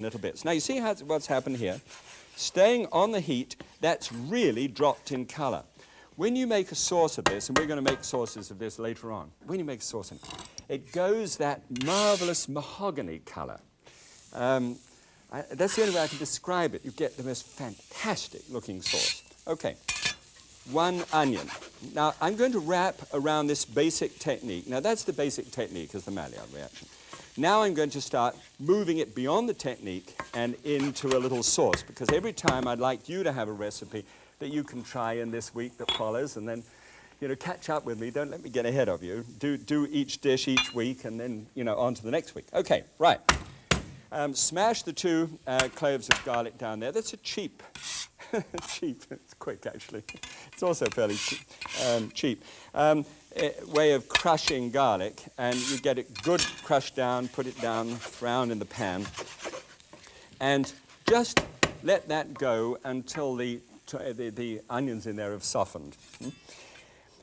little bits. Now you see what's happened here? Staying on the heat, that's really dropped in color. When you make a sauce of this, and we're going to make sauces of this later on, when you make a sauce, it goes that marvelous mahogany color. That's the only way I can describe it. You get the most fantastic looking sauce. Okay, 1 onion. Now I'm going to wrap around this basic technique. Now that's the basic technique, is the Maillard reaction. Now I'm going to start moving it beyond the technique and into a little sauce, because every time I'd like you to have a recipe that you can try in this week that follows, and then, you know, catch up with me. Don't let me get ahead of you. Do each dish each week, and then, you know, on to the next week. Okay, right. Smash the 2 cloves of garlic down there. That's a cheap, it's quick actually. It's also fairly cheap. Way of crushing garlic, and you get it good crushed down, put it down, brown in the pan, and just let that go until the onions in there have softened.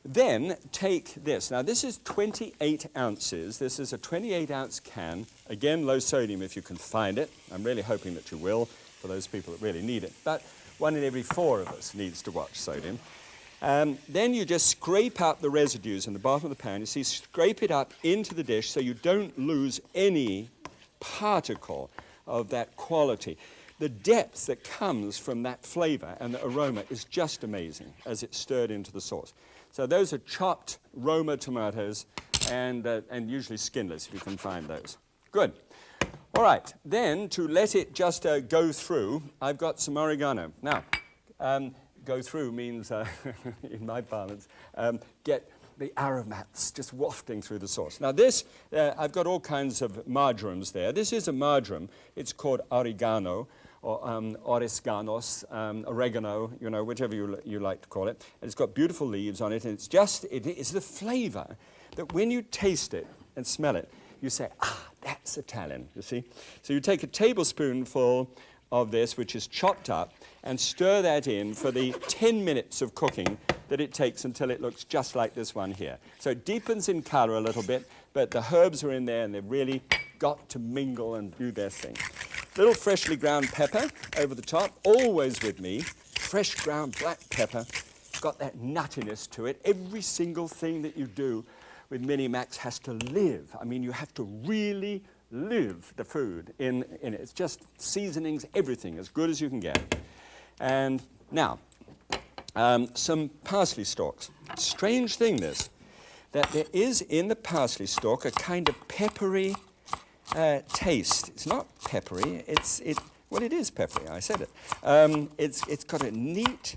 Then take this. Now this is 28 ounces. This is a 28-ounce can. Again, low sodium if you can find it. I'm really hoping that you will, for those people that really need it. But 1 in every 4 of us needs to watch sodium. Then you just scrape up the residues in the bottom of the pan. You see, scrape it up into the dish so you don't lose any particle of that quality. The depth that comes from that flavor and the aroma is just amazing as it's stirred into the sauce. So those are chopped Roma tomatoes, and usually skinless if you can find those. Good. All right, then to let it just go through, I've got some oregano. Now, go through means, in my parlance, get the aromats just wafting through the sauce. Now this, I've got all kinds of marjorams there. This is a marjoram. It's called oregano, or oresganos, oregano, you know, whichever you like to call it. And it's got beautiful leaves on it, and it is the flavor that when you taste it and smell it, you say, ah, that's Italian, you see? So you take a tablespoonful of this, which is chopped up, and stir that in for the 10 minutes of cooking that it takes until it looks just like this one here. So it deepens in color a little bit, but the herbs are in there, and they've really got to mingle and do their thing. Little freshly ground pepper over the top, always with me. Fresh ground black pepper, got that nuttiness to it. Every single thing that you do with Mini-Max has to live. I mean, you have to really live the food in it. It's just seasonings, everything, as good as you can get. And now, some parsley stalks. Strange thing this, that there is in the parsley stalk a kind of peppery taste. It's not peppery, well, it is peppery, I said it. It's got a neat